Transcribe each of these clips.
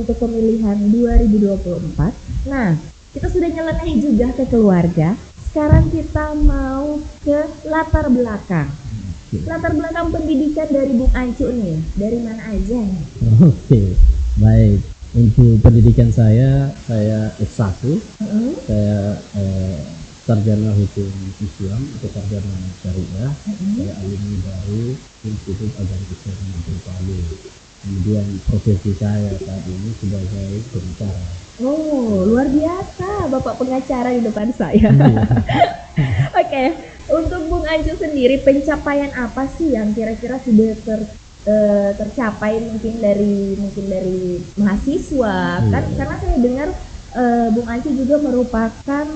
untuk pemilihan 2024. Nah, kita sudah nyeleneh juga ke keluarga. Sekarang kita mau ke latar belakang. Latar belakang pendidikan dari Bung Ancu nih, dari mana aja nih? Oke, baik. Untuk pendidikan saya S1, saya sarjana hukum Islam atau sarjana syariah. Saya alumni dari Institut Agama Islam Negeri Palu. Kemudian profesi saya saat ini sebagai pengacara. Oh, luar biasa, Bapak pengacara di depan saya. Oke, untuk Bung Ancu sendiri, pencapaian apa sih yang kira-kira sudah tercapai mungkin dari mahasiswa? Kan karena saya dengar Bung Ancu juga merupakan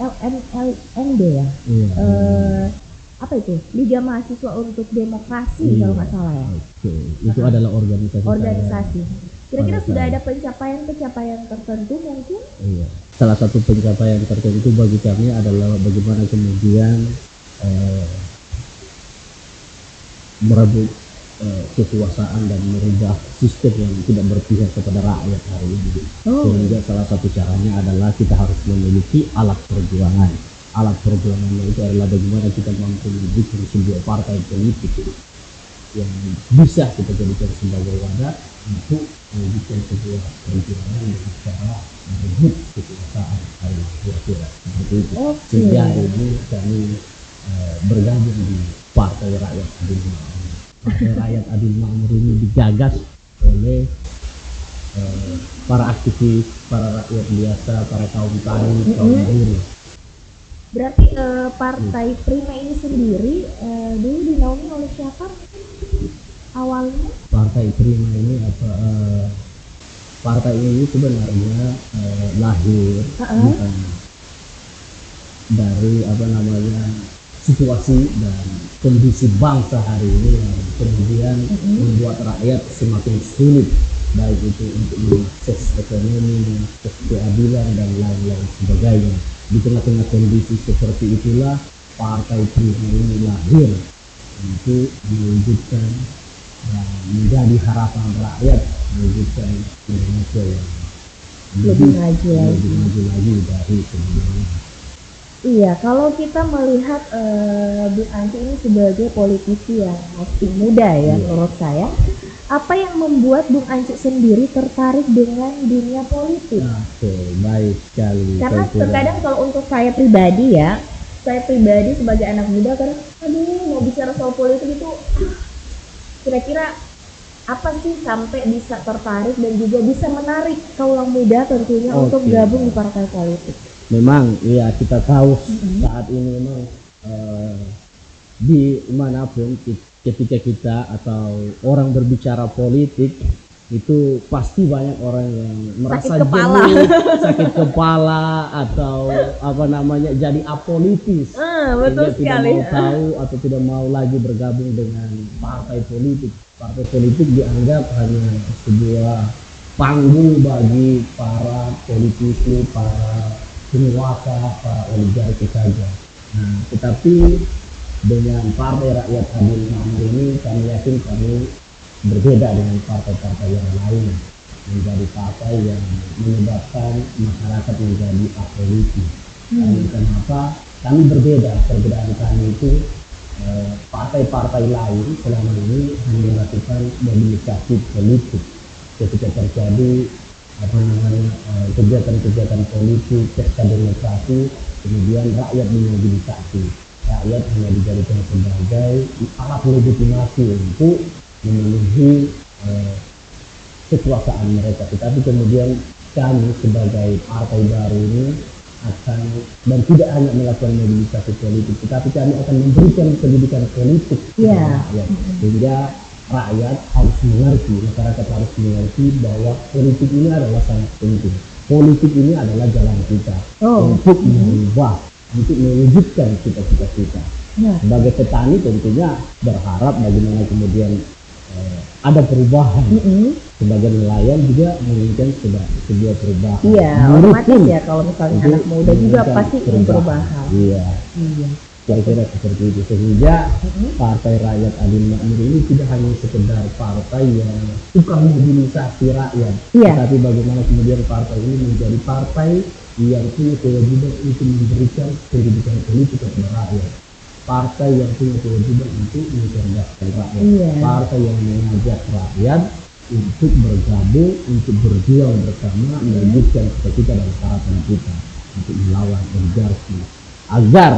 LMLND ya. Apa itu? Liga Mahasiswa untuk Demokrasi kalau nggak salah ya. Oke, itu adalah organisasi. Kira-kira sudah ada pencapaian tertentu mungkin? Iya. Salah satu pencapaian tertentu bagi kami adalah bagaimana kemudian merebut kekuasaan dan merubah sistem yang tidak berpihak kepada rakyat hari ini. Sehingga salah satu caranya adalah kita harus memiliki alat perjuangan. Alat perjuangannya itu adalah bagaimana kita mampu membuat sebuah partai politik yang bisa kita jadikan sebagai wadah untuk membuat sebuah perjuangan dengan cara merebut kekuasaan hari kira-kira seperti itu. Sehingga ini kami bergabung di Partai Rakyat Adil Makmur. Partai Rakyat Adil Makmur ini digagas oleh para aktivis, para rakyat biasa, para kaum tani, kaum buruh. Berarti Partai Prima ini sendiri dulu dinaungi oleh siapa awalnya? Partai Prima ini partai ini sebenarnya lahir bukan dari situasi dan kondisi bangsa hari ini yang kemudian membuat rakyat semakin sulit, baik itu untuk mengakses ekonomi, mengakses keadilan dan lain-lain sebagainya. Di tengah-tengah kondisi seperti itulah Partai Prima ini lahir untuk mewujudkan dan menjadi harapan rakyat, mewujudkan Indonesia yang lebih maju lagi dari sebelumnya. Iya, kalau kita melihat Bung Ancu ini sebagai politisi yang masih muda ya, menurut saya, apa yang membuat Bung Ancu sendiri tertarik dengan dunia politik? Oke, baik sekali. Karena terkadang kalau untuk saya pribadi sebagai anak muda kadang, mau bicara soal politik itu kira-kira apa sih sampai bisa tertarik dan juga bisa menarik kaula muda tentunya untuk gabung di partai politik? Memang ya kita tahu saat ini memang di manapun ketika kita atau orang berbicara politik itu pasti banyak orang yang merasa jenuh, sakit kepala atau jadi apolitis, betul sekali. Tidak mau tahu atau tidak mau lagi bergabung dengan partai politik. Partai politik dianggap hanya sebuah panggung bagi para politisi, para penguasa, para oligarki saja. Nah, tetapi dengan Partai Rakyat Adil Makmur ini kami yakin kami berbeda dengan partai-partai yang lain, menjadi partai yang menyebabkan masyarakat menjadi apolitis. Kenapa? Kami berbeda. Perbedaan kami itu partai-partai lain selama ini hanya melakukan mobilisasi politik ketika terjadi kegiatan-kegiatan politik, pesta demokrasi, kemudian rakyat dimobilisasi. Rakyat hanya dijadikan sebagai alat legitimasi untuk memenuhi kekuasaan mereka. Tetapi kemudian kami sebagai partai baru ini akan dan tidak hanya melakukan mobilisasi politik, tetapi kami akan memberikan pendidikan politik kepada rakyat, sehingga rakyat harus mengerti, masyarakat harus mengerti bahwa politik ini adalah sangat penting. Politik ini adalah jalan kita untuk mengubah, untuk mewujudkan cita-cita kita. Sebagai petani tentunya berharap bagaimana kemudian ada perubahan. Sebagai nelayan juga menginginkan sebuah perubahan. Iya, otomatis ya kalau misalnya anak muda juga pasti ingin perubahan. Iya. Kira-kira seperti itu, sehingga Partai Rakyat Adil Makmur ini tidak hanya sekedar partai yang suka mobilisasi rakyat, Iya. tetapi bagaimana kemudian partai ini menjadi partai yang punya kewajiban untuk memberikan pendidikan politik kepada rakyat, partai yang punya kewajiban untuk mencerdaskan rakyat, Iya. partai yang mengajak rakyat untuk bergabung, untuk berjuang bersama, mewujudkan cita-cita dan harapan kita untuk melawan oligarki, agar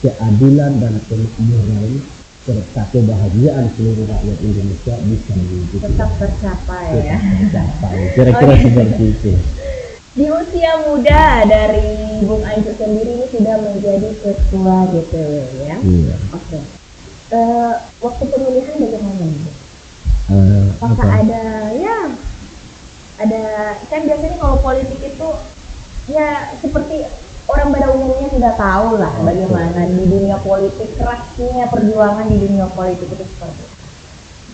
keadilan dan kemakmuran serta kebahagiaan seluruh rakyat Indonesia bisa diwujudkan, Tetap tercapai ya. tercapai. Kira-kira Oke. seperti itu. Di usia muda dari Bung Anju sendiri ini sudah menjadi ketua DPW ya. Iya. Oke. Waktu pemilihan bagaimana nih? Apakah Apa? ada kan biasanya kalau politik itu ya seperti orang pada umumnya sudah tahu lah Oke. bagaimana di dunia politik, kerasnya perjuangan di dunia politik itu seperti apa.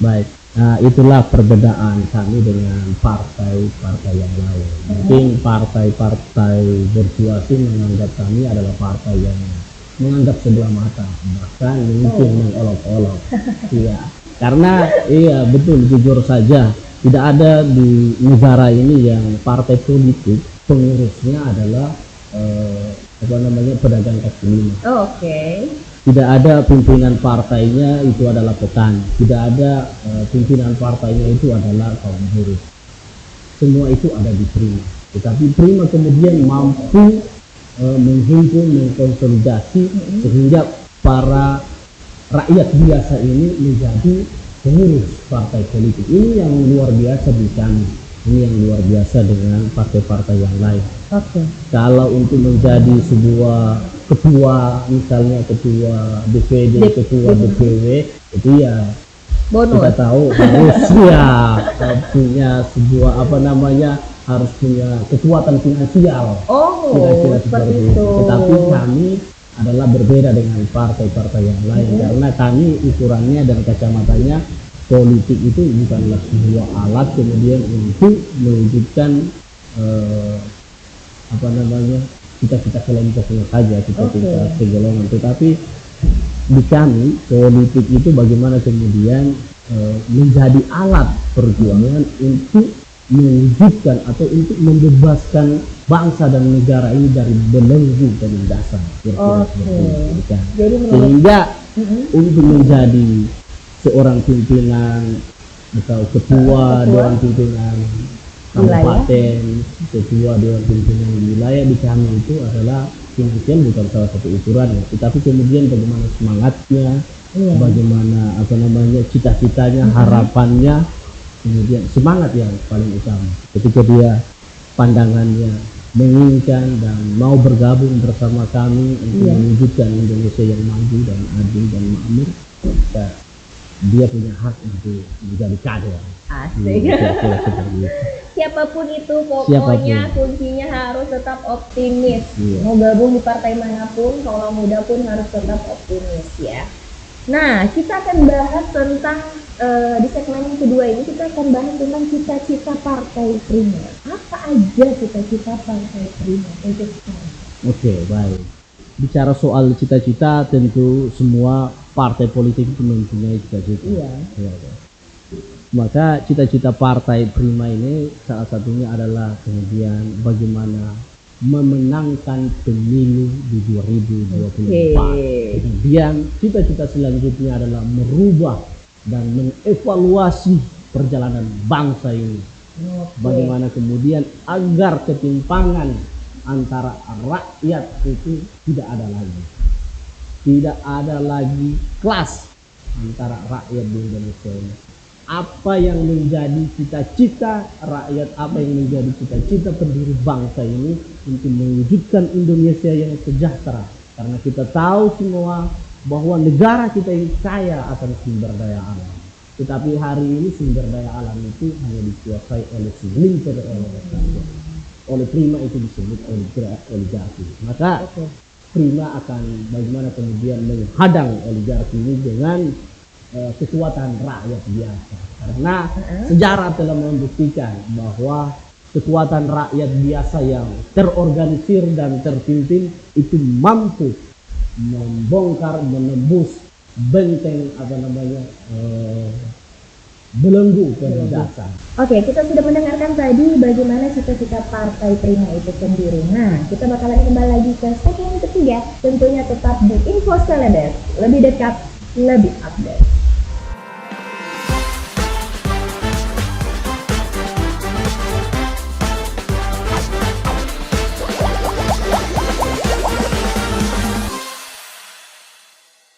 Baik. Nah, itulah perbedaan kami dengan partai-partai yang lain. Mungkin partai-partai berjuasi menganggap kami adalah partai yang menganggap sebelah mata, bahkan mungkin mengolok-olok. Iya. Karena iya betul, jujur saja, tidak ada di negara ini yang partai politik pengurusnya adalah pedagang kaki lima. Oke. Tidak ada pimpinan partainya itu adalah petani, tidak ada pimpinan partainya itu adalah kaum buruh. Semua itu ada di Prima, tetapi Prima kemudian mampu menghimpun, mengkonsolidasi sehingga para rakyat biasa ini menjadi pengurus partai politik. Ini yang luar biasa di kami, ini yang luar biasa dengan partai-partai yang lain. Oke. Kalau untuk menjadi sebuah ketua, misalnya ketua DPD, ketua DPW, itu ya Bonus. kita tahu harus ya punya sebuah harus punya kekuatan finansial. Oh, Kira-kira seperti seperti itu. Tetapi kami adalah berbeda dengan partai-partai yang lain, karena kami ukurannya dan kacamatanya politik itu bukanlah sebuah alat kemudian untuk mewujudkan cita-cita kelompoknya saja, cita-cita segolongan, tetapi di kami politik itu bagaimana kemudian menjadi alat perjuangan untuk mewujudkan atau untuk membebaskan bangsa dan negara ini dari belenggu penindasan. Kira-kira seperti itu kan. Jadi menurut Sehingga untuk menjadi seorang pimpinan atau ketua dewan pimpinan kabupaten, ketua dewan pimpinan wilayah di kami itu adalah finansial bukan salah satu ukurannya, tetapi kemudian bagaimana semangatnya, bagaimana cita-citanya, harapannya, kemudian semangat yang paling utama ketika dia pandangannya menginginkan dan mau bergabung bersama kami untuk mewujudkan Indonesia yang maju dan adil dan makmur, dia punya hak untuk menjadi kader. Asik. Siapapun itu pokoknya kuncinya harus tetap optimis. Mau gabung di partai manapun, kalau muda pun harus tetap optimis ya. Nah, kita akan bahas tentang di segmen yang kedua ini kita akan bahas tentang cita-cita Partai Prima. Apa aja cita-cita Partai Prima untuk sekarang? Oke, baik. Bicara soal cita-cita, tentu semua partai politik itu mempunyai cita-cita. Iya. Maka cita-cita Partai Prima ini salah satunya adalah kemudian bagaimana memenangkan pemilu di 2024. Kemudian cita-cita selanjutnya adalah merubah dan mengevaluasi perjalanan bangsa ini. Bagaimana kemudian agar ketimpangan antara rakyat itu tidak ada lagi. Tidak ada lagi kelas antara rakyat di Indonesia ini. Apa yang menjadi cita-cita rakyat, apa yang menjadi cita-cita pendiri bangsa ini untuk mewujudkan Indonesia yang sejahtera. Karena kita tahu semua bahwa negara kita ini kaya akan sumber daya alam. Tetapi hari ini sumber daya alam itu hanya dikuasai oleh segelintir orang saja. Oleh Prima itu disebut oligarki. Maka Prima akan bagaimana kemudian menghadang oligarki ini dengan kekuatan rakyat biasa, karena sejarah telah membuktikan bahwa kekuatan rakyat biasa yang terorganisir dan terpimpin itu mampu membongkar, menembus benteng belenggu penindasan. Oke, kita sudah mendengarkan tadi bagaimana cita-cita Partai Prima itu sendiri. Nah, kita bakalan kembali lagi ke segmen ketiga, tentunya tetap di Info Celebes, lebih dekat, lebih update.